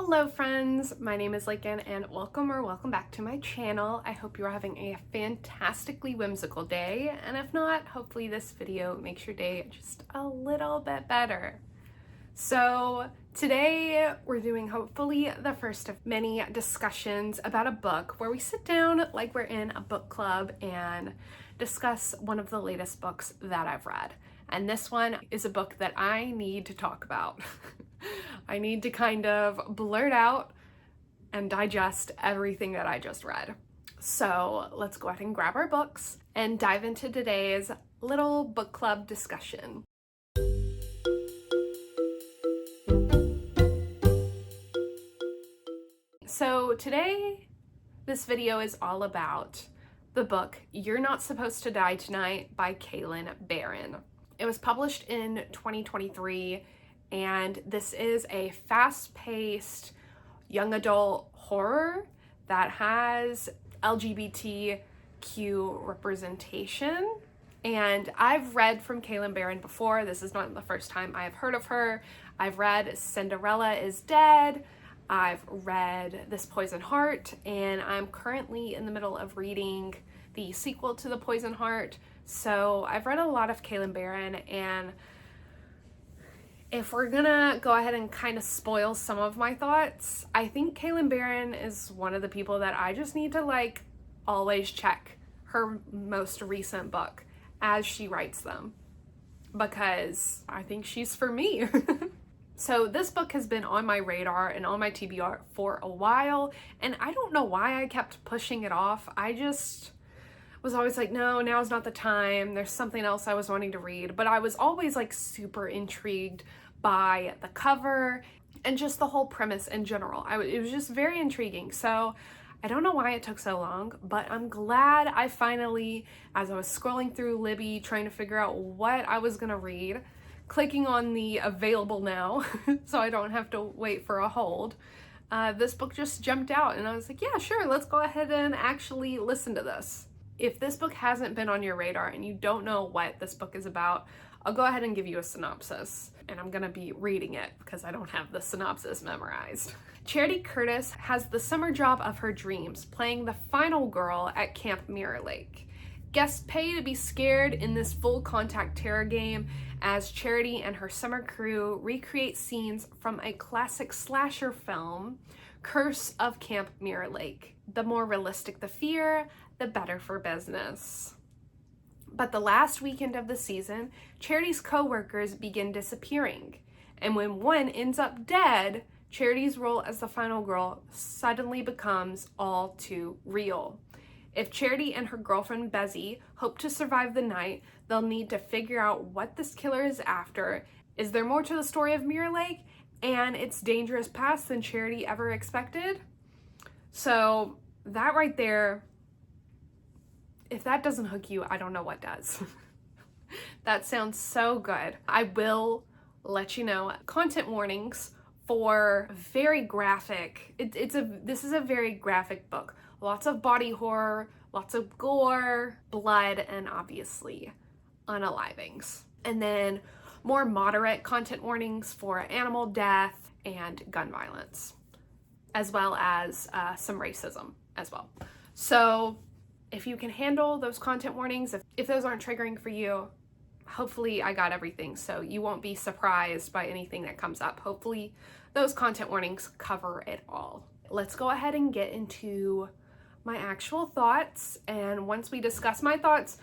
Hello friends, my name is Lakin and welcome back to my channel. I hope you are having a fantastically whimsical day, and if not, hopefully this video makes your day just a little bit better. So today we're doing hopefully the first of many discussions about a book where we sit down like we're in a book club and discuss one of the latest books that I've read. And this one is a book that I need to talk about. I need to kind of blurt out and digest everything that I just read. So let's go ahead and grab our books and dive into today's little book club discussion. So today, this video is all about the book You're Not Supposed to Die Tonight by Kalynn Bayron. It was published in 2023, and this is a fast-paced young adult horror that has LGBTQ representation. And I've read from Kalynn Bayron before. This is not the first time I've heard of her. I've read Cinderella is Dead. I've read This Poison Heart, and I'm currently in the middle of reading the sequel to The Poison Heart. So I've read a lot of Kalynn Bayron, and if we're gonna go ahead and kind of spoil some of my thoughts, I think Kalynn Bayron is one of the people that I just need to always check her most recent book as she writes them, because I think she's for me. So this book has been on my radar and on my TBR for a while, and I don't know why I kept pushing it off. I just was always like, no, now's not the time. There's something else I was wanting to read, but I was always super intrigued by the cover and just the whole premise in general. It was just very intriguing. So I don't know why it took so long, but I'm glad I finally, as I was scrolling through Libby trying to figure out what I was gonna read, clicking on the available now so I don't have to wait for a hold, this book just jumped out and I was like, yeah, sure, let's go ahead and actually listen to this. If this book hasn't been on your radar and you don't know what this book is about, I'll go ahead and give you a synopsis, and I'm gonna be reading it because I don't have the synopsis memorized. Charity Curtis has the summer job of her dreams, playing the final girl at Camp Mirror Lake. Guests pay to be scared in this full contact terror game as Charity and her summer crew recreate scenes from a classic slasher film, Curse of Camp Mirror Lake. The more realistic the fear, the better for business. But the last weekend of the season, Charity's co-workers begin disappearing, and when one ends up dead, Charity's role as the final girl suddenly becomes all too real. If Charity and her girlfriend Bezzy hope to survive the night, they'll need to figure out what this killer is after. Is there more to the story of Mirror Lake and its dangerous past than Charity ever expected? So that right there, if that doesn't hook you, I don't know what does. That sounds so good. I will let you know content warnings for very graphic. This is a very graphic book. Lots of body horror, lots of gore, blood, and obviously unalivings. And then more moderate content warnings for animal death and gun violence, as well as some racism as well. So if you can handle those content warnings, if those aren't triggering for you, hopefully I got everything so you won't be surprised by anything that comes up. Hopefully those content warnings cover it all. Let's go ahead and get into my actual thoughts, and once we discuss my thoughts,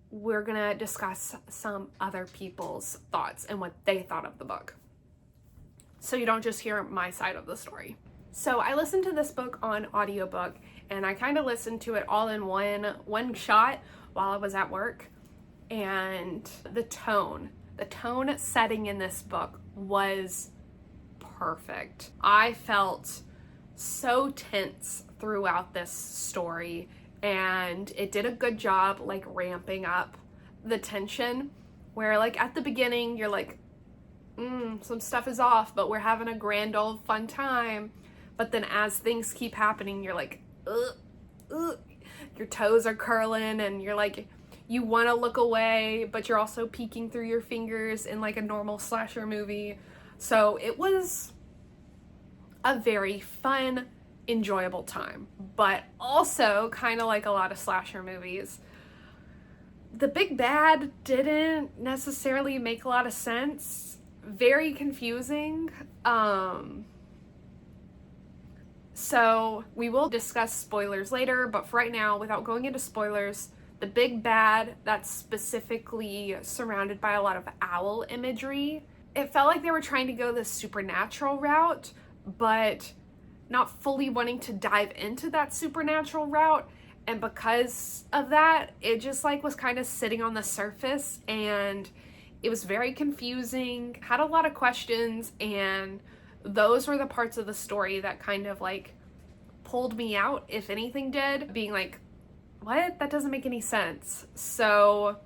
we're gonna discuss some other people's thoughts and what they thought of the book, so you don't just hear my side of the story. So I listened to this book on audiobook, and I kind of listened to it all in one shot while I was at work, and the tone setting in this book was perfect. I felt so tense throughout this story, and it did a good job ramping up the tension, where at the beginning you're like, some stuff is off, but we're having a grand old fun time. But then as things keep happening, you're like, ugh, your toes are curling, and you're like, you want to look away, but you're also peeking through your fingers in a normal slasher movie. So it was a very fun, enjoyable time, but also kind of like a lot of slasher movies. The big bad didn't necessarily make a lot of sense. Very confusing. So we will discuss spoilers later, but for right now, without going into spoilers, the big bad that's specifically surrounded by a lot of owl imagery, it felt like they were trying to go the supernatural route, but not fully wanting to dive into that supernatural route. And because of that, it just like was kind of sitting on the surface, and it was very confusing, had a lot of questions, and those were the parts of the story that kind of like pulled me out, if anything did, being like, what? That doesn't make any sense. So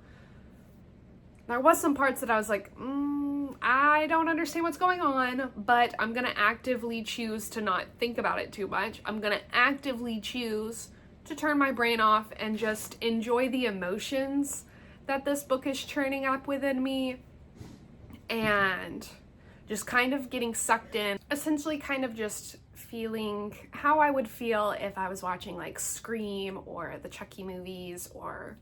there was some parts that I was like, I don't understand what's going on, but I'm gonna actively choose to not think about it too much. I'm gonna actively choose to turn my brain off and just enjoy the emotions that this book is churning up within me, and just kind of getting sucked in, essentially kind of just feeling how I would feel if I was watching like Scream or the Chucky movies or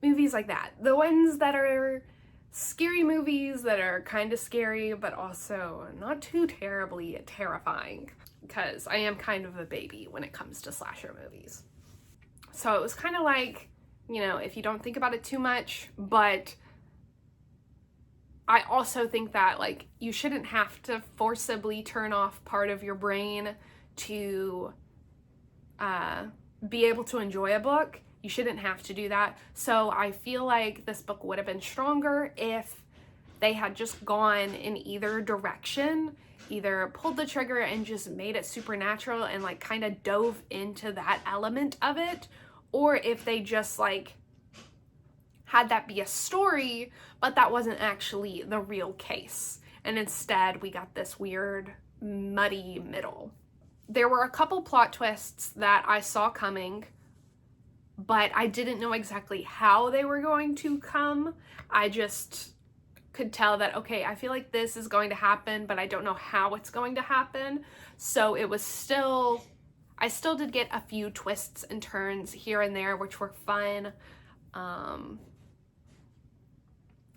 movies like that. The ones that are scary movies that are kind of scary, but also not too terribly terrifying, because I am kind of a baby when it comes to slasher movies. So it was kind of like, you know, if you don't think about it too much, but I also think that like you shouldn't have to forcibly turn off part of your brain to be able to enjoy a book. You shouldn't have to do that. So I feel like this book would have been stronger if they had just gone in either direction, either pulled the trigger and just made it supernatural and like kind of dove into that element of it, or if they just like had that be a story, but that wasn't actually the real case. And instead we got this weird muddy middle. There were a couple plot twists that I saw coming, but I didn't know exactly how they were going to come. I just could tell that, okay, I feel like this is going to happen, but I don't know how it's going to happen. So it was still, I still did get a few twists and turns here and there, which were fun.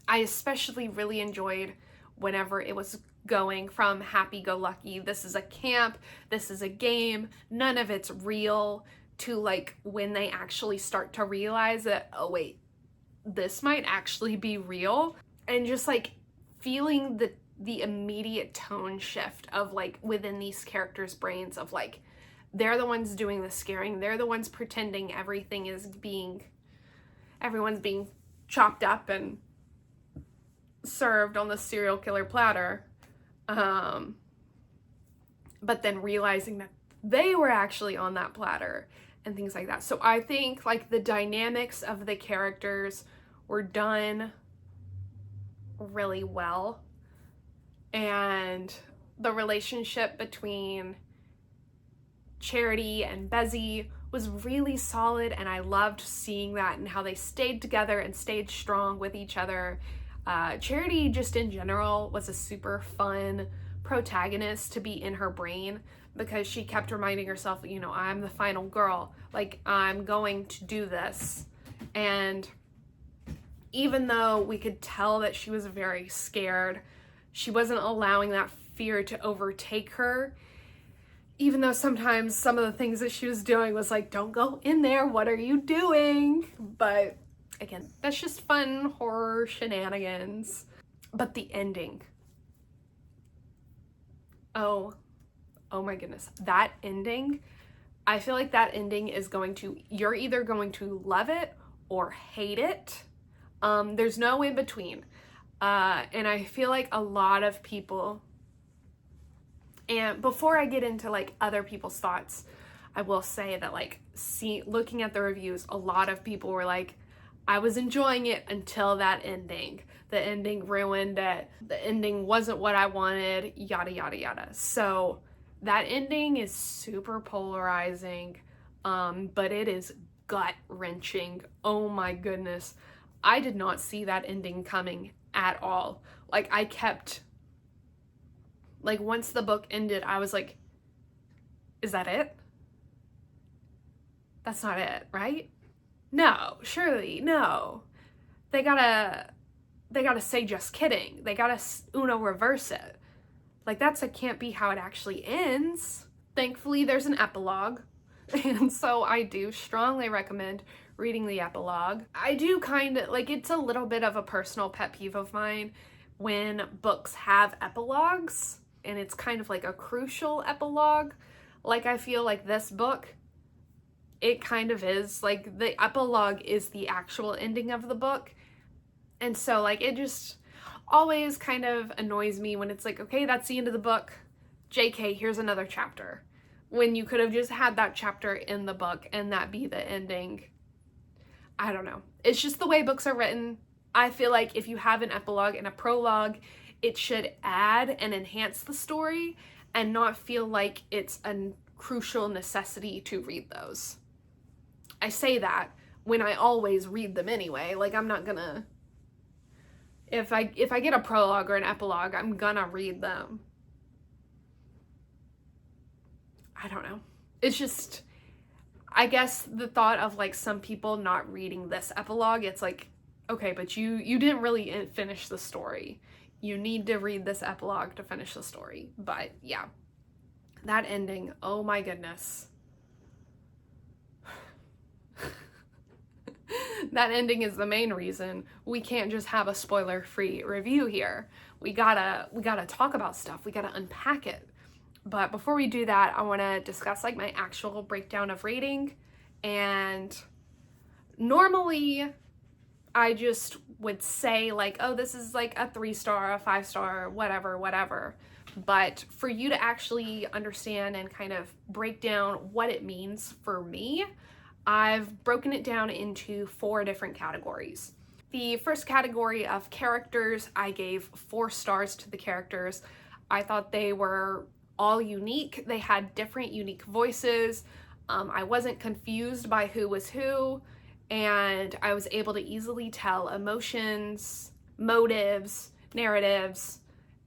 I especially really enjoyed whenever it was going from happy-go-lucky, this is a camp, this is a game, none of it's real, to like when they actually start to realize that, oh wait, this might actually be real, and just like feeling the immediate tone shift of like within these characters' brains of like, they're the ones doing the scaring, they're the ones pretending everyone's being chopped up and served on the serial killer platter, but then realizing that they were actually on that platter and things like that. So I think like the dynamics of the characters were done really well, and the relationship between Charity and Bezzy was really solid, and I loved seeing that and how they stayed together and stayed strong with each other. Charity just in general was a super fun protagonist to be in her brain, because she kept reminding herself, you know, I'm the final girl, like I'm going to do this. And even though we could tell that she was very scared, she wasn't allowing that fear to overtake her, even though sometimes some of the things that she was doing was like, don't go in there, what are you doing? But again, that's just fun horror shenanigans. But the ending, oh my goodness, that ending, I feel like that ending is you're either going to love it or hate it. There's no in between. And I feel like a lot of people, and before I get into like other people's thoughts, I will say that like looking at the reviews, a lot of people were like, I was enjoying it until that ending. The ending ruined it. The ending wasn't what I wanted, yada, yada, yada. So that ending is super polarizing, but it is gut-wrenching. Oh my goodness. I did not see that ending coming at all. Like I kept Like, once the book ended, I was like, is that it? That's not it, right? No, surely, no. They gotta say just kidding. They gotta Uno reverse it. Like, can't be how it actually ends. Thankfully, there's an epilogue. And so I do strongly recommend reading the epilogue. I do kind of, like, it's a little bit of a personal pet peeve of mine when books have epilogues, and it's kind of like a crucial epilogue. Like, I feel like this book, it kind of is. Like, the epilogue is the actual ending of the book. And so, like, it just always kind of annoys me when it's like, okay, that's the end of the book. JK, here's another chapter. When you could have just had that chapter in the book and that be the ending. I don't know. It's just the way books are written. I feel like if you have an epilogue and a prologue, it should add and enhance the story and not feel like it's a crucial necessity to read those. I say that when I always read them anyway. Like, I'm not gonna, if I get a prologue or an epilogue, I'm gonna read them. I don't know. It's just, I guess the thought of, like, some people not reading this epilogue, it's like, okay, but you didn't really finish the story. You need to read this epilogue to finish the story. But yeah, that ending, oh my goodness. That ending is the main reason we can't just have a spoiler-free review here. We gotta talk about stuff. We gotta unpack it. But before we do that, I want to discuss, like, my actual breakdown of rating. And normally I just would say, like, oh, this is like a 3-star, a 5-star, whatever. But for you to actually understand and kind of break down what it means for me, I've broken it down into 4 different categories. The first category of characters, I gave 4 stars to the characters. I thought they were all unique. They had different unique voices. I wasn't confused by who was who, and I was able to easily tell emotions, motives, narratives,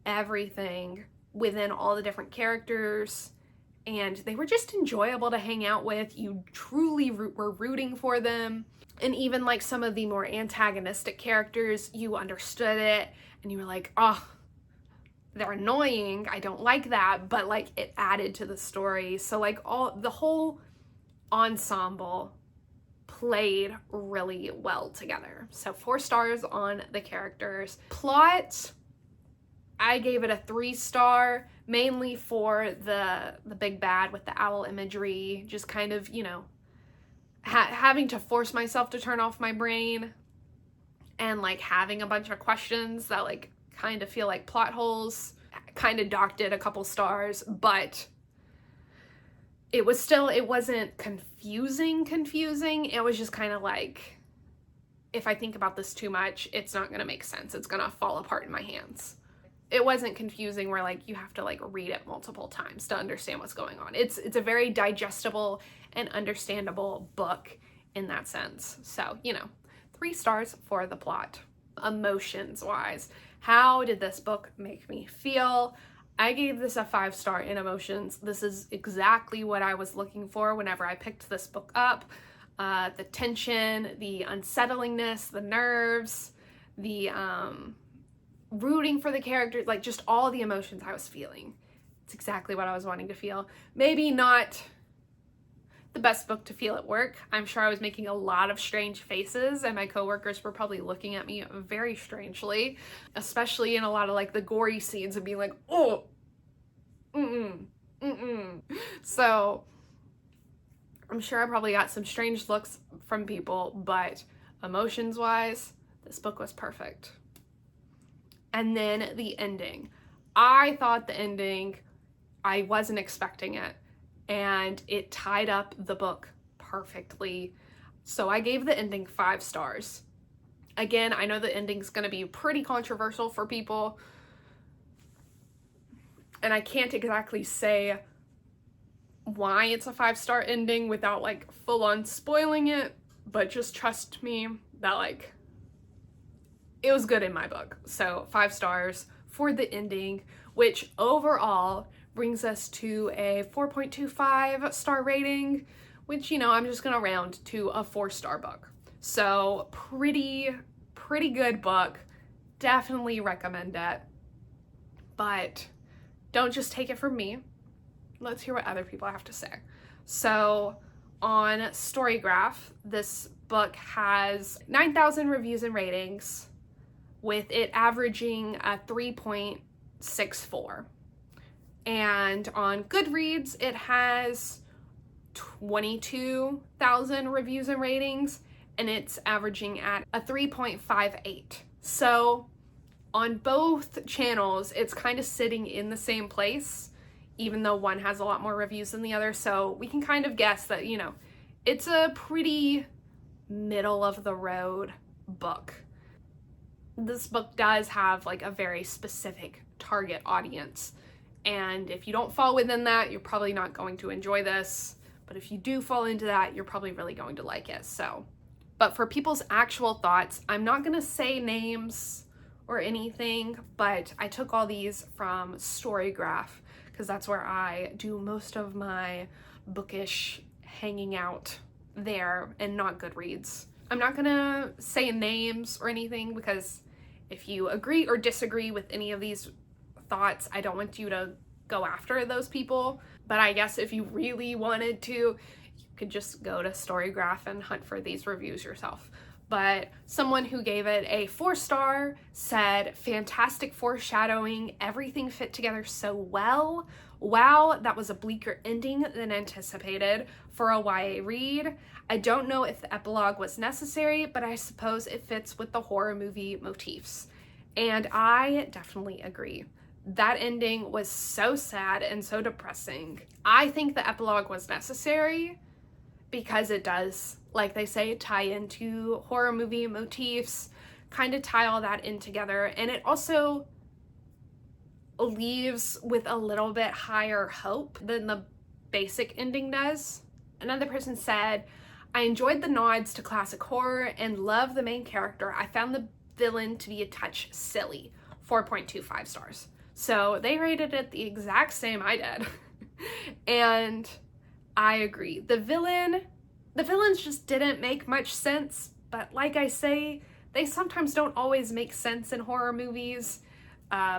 everything within all the different characters, and they were just enjoyable to hang out with. You truly were rooting for them. And even, like, some of the more antagonistic characters, you understood it and you were like, oh, they're annoying, I don't like that, but, like, it added to the story. So, like, the whole ensemble played really well together. So 4 stars on the characters. Plot, I gave it a 3-star, mainly for the big bad with the owl imagery, just kind of, you know, having to force myself to turn off my brain and, like, having a bunch of questions that, like, kind of feel like plot holes. Kind of docked it a couple stars, but it wasn't confusing. It was just kind of like, if I think about this too much, it's not gonna make sense. It's gonna fall apart in my hands. It wasn't confusing where, like, you have to, like, read it multiple times to understand what's going on. It's a very digestible and understandable book in that sense. So, you know, 3 stars for the plot. Emotions wise, how did this book make me feel? I gave this a 5-star in emotions. This is exactly what I was looking for whenever I picked this book up. The tension, the unsettlingness, the nerves, the rooting for the characters, like, just all the emotions I was feeling. It's exactly what I was wanting to feel. Maybe not the best book to feel at work. I'm sure I was making a lot of strange faces, and my coworkers were probably looking at me very strangely, especially in a lot of, like, the gory scenes, and being like, oh, So I'm sure I probably got some strange looks from people, but emotions wise, this book was perfect. And then the ending. I thought the ending, I wasn't expecting it, and it tied up the book perfectly. So I gave the ending 5 stars. Again, I know the ending's gonna be pretty controversial for people, and I can't exactly say why it's a 5-star ending without, like, full on spoiling it, but just trust me that, like, it was good in my book. So 5 stars for the ending. which overall brings us to a 4.25 star rating, which, you know, I'm just gonna round to a 4-star book. So pretty good book. Definitely recommend it. But don't just take it from me. Let's hear what other people have to say. So on Storygraph, this book has 9,000 reviews and ratings, with it averaging a 3.64. And on Goodreads, it has 22,000 reviews and ratings, and it's averaging at a 3.58. So on both channels, it's kind of sitting in the same place, even though one has a lot more reviews than the other. So we can kind of guess that, you know, it's a pretty middle of the road book. This book does have like a very specific target audience. And if you don't fall within that, you're probably not going to enjoy this. But if you do fall into that, you're probably really going to like it. So, but for people's actual thoughts, I'm not going to say names or anything, but I took all these from Storygraph because that's where I do most of my bookish hanging out there, and not Goodreads. I'm not going to say names or anything because if you agree or disagree with any of these thoughts, I don't want you to go after those people. But I guess if you really wanted to, you could just go to Storygraph and hunt for these reviews yourself. But someone who gave it a 4-star said, fantastic foreshadowing, everything fit together so well. Wow, that was a bleaker ending than anticipated for a YA read. I don't know if the epilogue was necessary, but I suppose it fits with the horror movie motifs. And I definitely agree. That ending was so sad and so depressing. I think the epilogue was necessary because it does, like they say, tie into horror movie motifs, kind of tie all that in together. And it also leaves with a little bit higher hope than the basic ending does. Another person said, I enjoyed the nods to classic horror and love the main character. I found the villain to be a touch silly. 4.25 stars. So they rated it the exact same I did. And I agree. The villains just didn't make much sense, but like I say, they sometimes don't always make sense in horror movies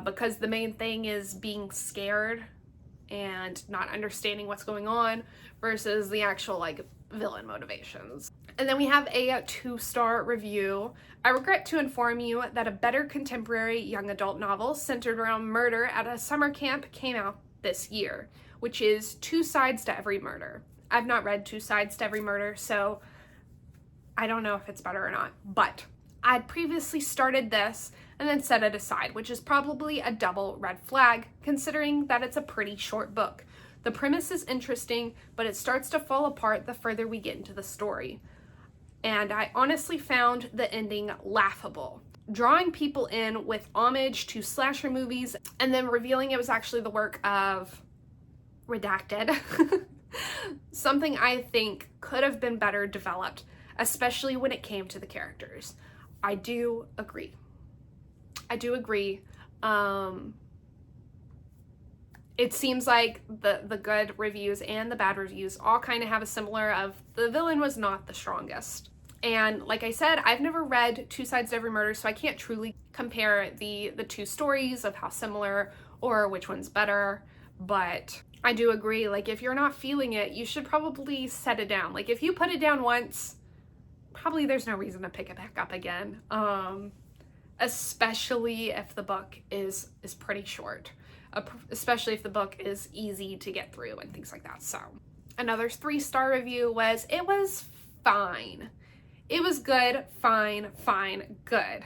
because the main thing is being scared and not understanding what's going on versus the actual like villain motivations. And then we have a 2-star review. I regret to inform you that a better contemporary young adult novel centered around murder at a summer camp came out this year, which is Two Sides to Every Murder. I've not read Two Sides to Every Murder, so I don't know if it's better or not, but I'd previously started this and then set it aside, which is probably a double red flag considering that it's a pretty short book. The premise is interesting, but it starts to fall apart the further we get into the story. And I honestly found the ending laughable. Drawing people in with homage to slasher movies and then revealing it was actually the work of Redacted. Something I think could have been better developed, especially when it came to the characters. I do agree. It seems like the good reviews and the bad reviews all kind of have a similar of the villain was not the strongest. And like I said, I've never read Two Sides to Every Murder, so I can't truly compare the two stories of how similar or which one's better. But I do agree, like if you're not feeling it, you should probably set it down. Like if you put it down once, probably there's no reason to pick it back up again. Especially if the book is pretty short. Especially if the book is easy to get through and things like that. So another 3-star review was, it was fine. It was good, fine, good.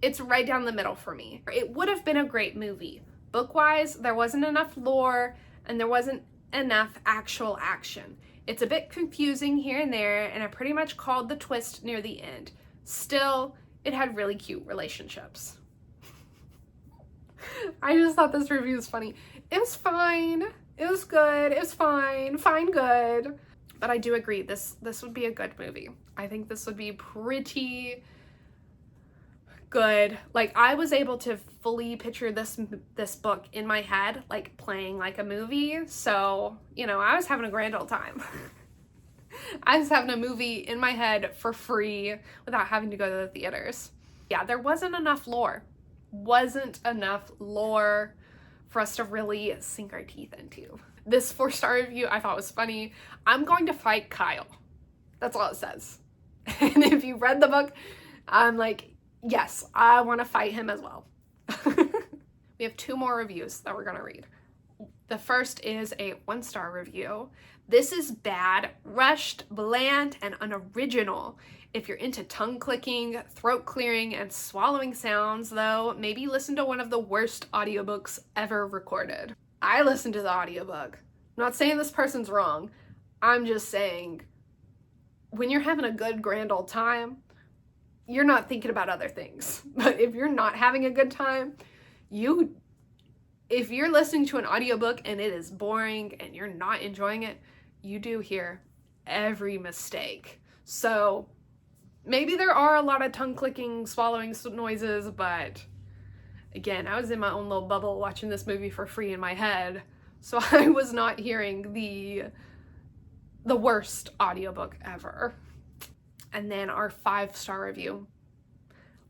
It's right down the middle for me. It would have been a great movie. Book-wise, there wasn't enough lore and there wasn't enough actual action. It's a bit confusing here and there, and I pretty much called the twist near the end. Still, it had really cute relationships. I just thought this review was funny. It was fine. It was good. It was fine. Fine, good. But I do agree, this would be a good movie. I think this would be pretty good. Like, I was able to fully picture this book in my head, like playing like a movie. So, you know, I was having a grand old time. I was having a movie in my head for free without having to go to the theaters. Yeah, there wasn't enough lore. Wasn't enough lore for us to really sink our teeth into. This 4-star review I thought was funny. I'm going to fight Kyle. That's all it says. And if you read the book, I'm like, yes, I want to fight him as well. We have 2 more reviews that we're going to read. The first is a 1-star review. This is bad, rushed, bland, and unoriginal. If you're into tongue clicking, throat clearing, and swallowing sounds, though, maybe listen to one of the worst audiobooks ever recorded. I listened to the audiobook. I'm not saying this person's wrong. I'm just saying, when you're having a good grand old time, you're not thinking about other things. But if you're not having a good time, if you're listening to an audiobook and it is boring and you're not enjoying it, you do hear every mistake. So maybe there are a lot of tongue clicking, swallowing noises, but again, I was in my own little bubble watching this movie for free in my head, so I was not hearing the worst audiobook ever. And then our 5-star review.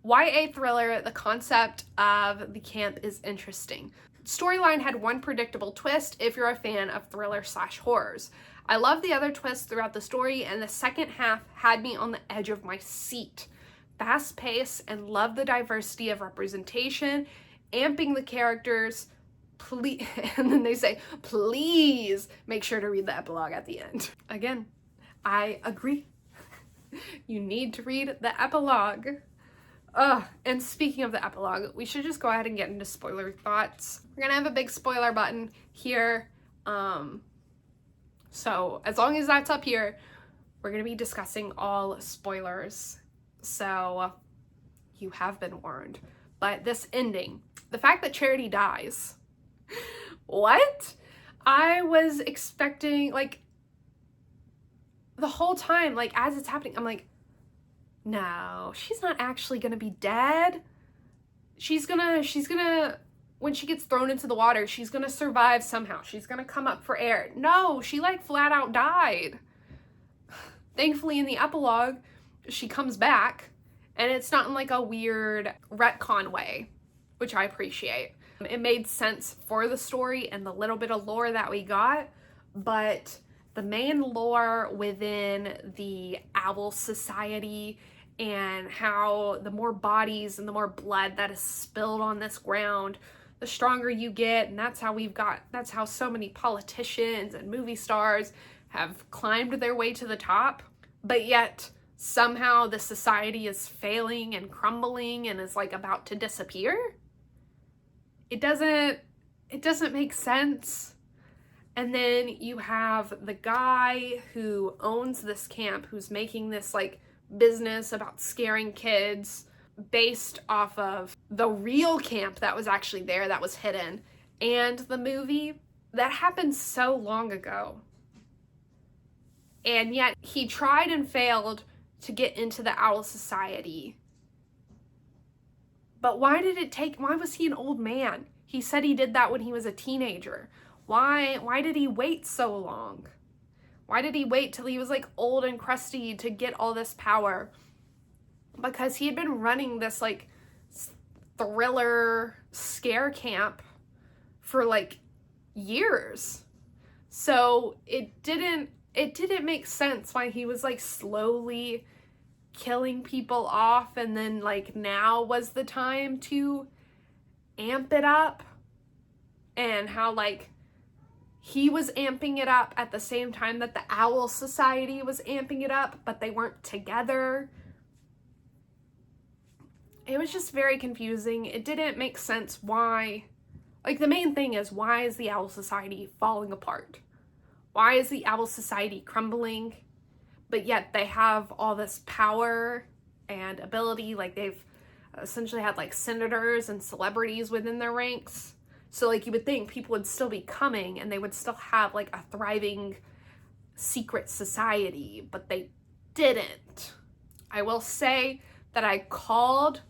YA thriller, the concept of the camp is interesting. Storyline had one predictable twist if you're a fan of thriller/horrors. I love the other twists throughout the story, and the second half had me on the edge of my seat. Fast pace, and love the diversity of representation, amping the characters. Please, and then they say, please make sure to read the epilogue at the end. Again, I agree. You need to read the epilogue. And speaking of the epilogue, we should just go ahead and get into spoiler thoughts. We're gonna have a big spoiler button here. So as long as that's up here, we're gonna be discussing all spoilers. So you have been warned. But this ending, the fact that Charity dies, what? I was expecting, like, the whole time, like, as it's happening, I'm like, no, she's not actually gonna be dead. She's gonna, when she gets thrown into the water, she's gonna survive somehow. She's gonna come up for air. No, she, like, flat out died. Thankfully, in the epilogue, she comes back, and it's not in, like, a weird retcon way, which I appreciate. It made sense for the story and the little bit of lore that we got, but the main lore within the Owl Society and how the more bodies and the more blood that is spilled on this ground, the stronger you get, and that's how so many politicians and movie stars have climbed their way to the top, but yet somehow the society is failing and crumbling and is, like, about to disappear. It doesn't make sense. And then you have the guy who owns this camp, who's making this, like, business about scaring kids based off of the real camp that was actually there, that was hidden, and the movie that happened so long ago. And yet he tried and failed to get into the Owl Society. But why was he an old man? He said he did that when he was a teenager. Why did he wait so long? Why did he wait till he was, like, old and crusty to get all this power? Because he had been running this, like, thriller scare camp for, like, years. So it didn't make sense why he was, like, slowly killing people off, and then, like, now was the time to amp it up, and how, like, he was amping it up at the same time that the Owl Society was amping it up, but they weren't together. It was just very confusing. It didn't make sense why, like, the main thing is, why is the Owl Society falling apart? Why is the Owl Society crumbling? But yet they have all this power and ability. Like, they've essentially had, like, senators and celebrities within their ranks. So, like, you would think people would still be coming and they would still have, like, a thriving secret society, but they didn't. I will say that I called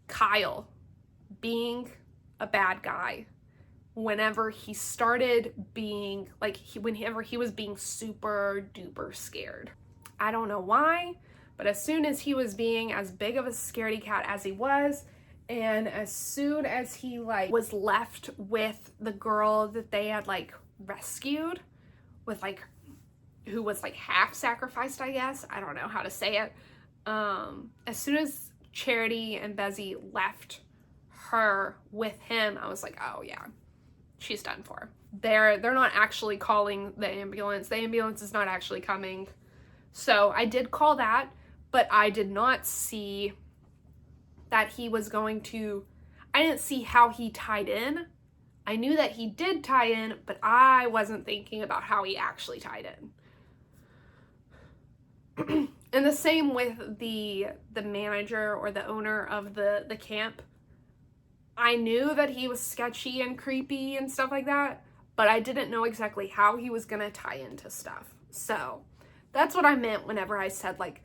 Kyle being a bad guy whenever he started being, like, whenever he was being super duper scared. I don't know why, but as soon as he was being as big of a scaredy cat as he was, and as soon as he, like, was left with the girl that they had, like, rescued, with, like, who was, like, half sacrificed, I guess. I don't know how to say it. As soon as Charity and Bezzy left her with him, I was like, oh yeah, she's done for. They're not actually calling the ambulance. The ambulance is not actually coming. So I did call that, but I did not see that he was going to, I didn't see how he tied in. I knew that he did tie in, but I wasn't thinking about how he actually tied in. And the same with the manager or the owner of the camp. I knew that he was sketchy and creepy and stuff like that, but I didn't know exactly how he was gonna tie into stuff. So that's what I meant whenever I said, like,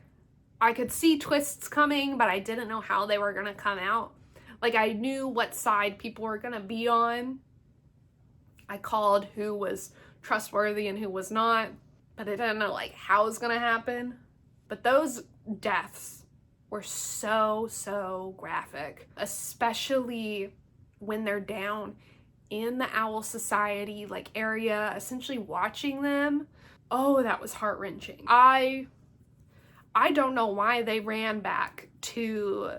I could see twists coming, but I didn't know how they were gonna come out. Like, I knew what side people were gonna be on. I called who was trustworthy and who was not, but I didn't know, like, how it was gonna happen. But those deaths were so graphic, especially when they're down in the Owl Society, like, area, essentially watching them. Oh, that was heart-wrenching. I don't know why they ran back to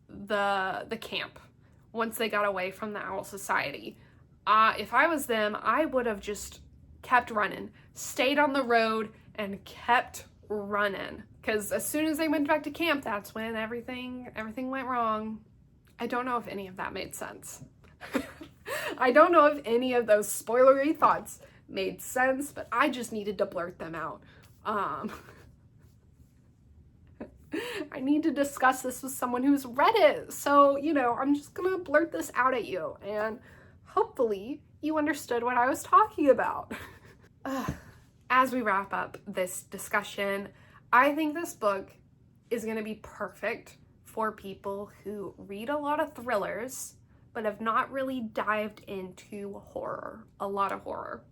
the camp once they got away from the Owl Society. If I was them, I would have just kept running, stayed on the road, and kept running. Because as soon as they went back to camp, that's when everything went wrong. I don't know if any of that made sense. I don't know if any of those spoilery thoughts made sense, but I just needed to blurt them out. I need to discuss this with someone who's read it. So, you know, I'm just gonna blurt this out at you, and hopefully you understood what I was talking about. As we wrap up this discussion, I think this book is going to be perfect for people who read a lot of thrillers but have not really dived into horror, a lot of horror.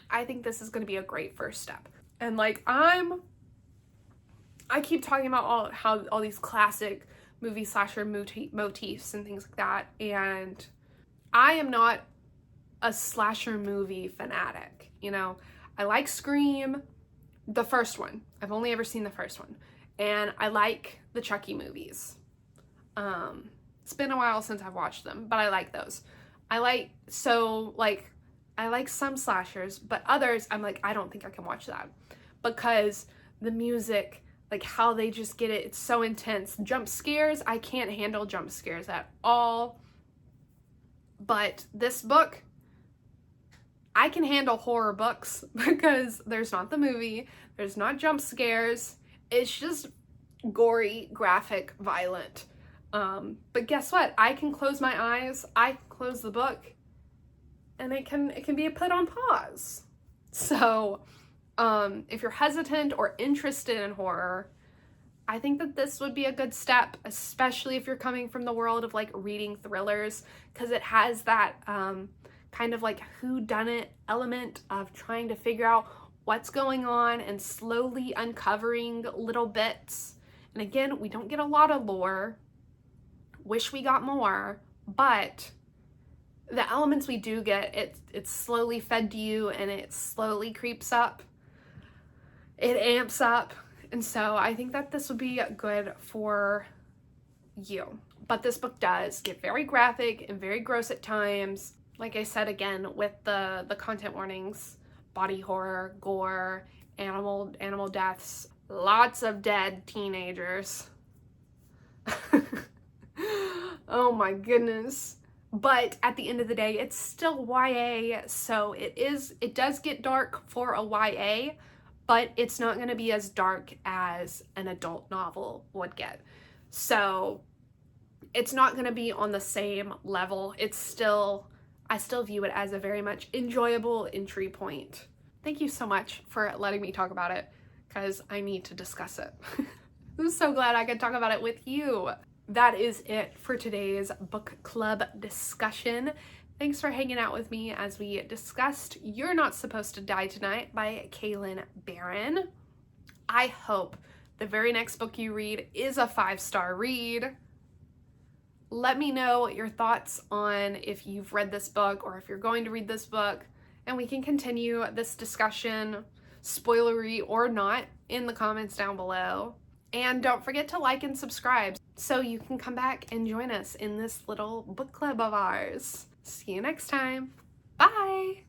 I think this is going to be a great first step. And, like, I keep talking about how all these classic movie slasher motifs and things like that, and I am not a slasher movie fanatic, you know. I like Scream, the first one. I've only ever seen the first one. And I like the Chucky movies. It's been a while since I've watched them, but I like those. I like some slashers, but others I'm like, I don't think I can watch that. Because the music, like how they just get it, it's so intense. Jump scares, I can't handle jump scares at all. But this book, I can handle horror books because there's not the movie, there's not jump scares, it's just gory, graphic, violent. But guess what? I can close my eyes, I can close the book, and it can be put on pause. So, if you're hesitant or interested in horror, I think that this would be a good step, especially if you're coming from the world of, like, reading thrillers, because it has that kind of like whodunit element of trying to figure out what's going on and slowly uncovering little bits. And again, we don't get a lot of lore. Wish we got more, but the elements we do get, it's slowly fed to you, and it slowly creeps up. It amps up. And so I think that this would be good for you. But this book does get very graphic and very gross at times. Like I said, again, with the content warnings, body horror, gore, animal deaths, lots of dead teenagers. Oh my goodness. But at the end of the day, it's still YA, so it does get dark for a YA, but it's not going to be as dark as an adult novel would get. So it's not going to be on the same level. I still view it as a very much enjoyable entry point. Thank you so much for letting me talk about it, because I need to discuss it. I'm so glad I could talk about it with you. that is it for today's book club discussion. Thanks for hanging out with me as we discussed You're Not Supposed to Die Tonight by Kalynn Bayron. I hope the very next book you read is a 5-star read. Let me know your thoughts on if you've read this book or if you're going to read this book, and we can continue this discussion, spoilery or not, in the comments down below. And don't forget to like and subscribe so you can come back and join us in this little book club of ours. See you next time. Bye!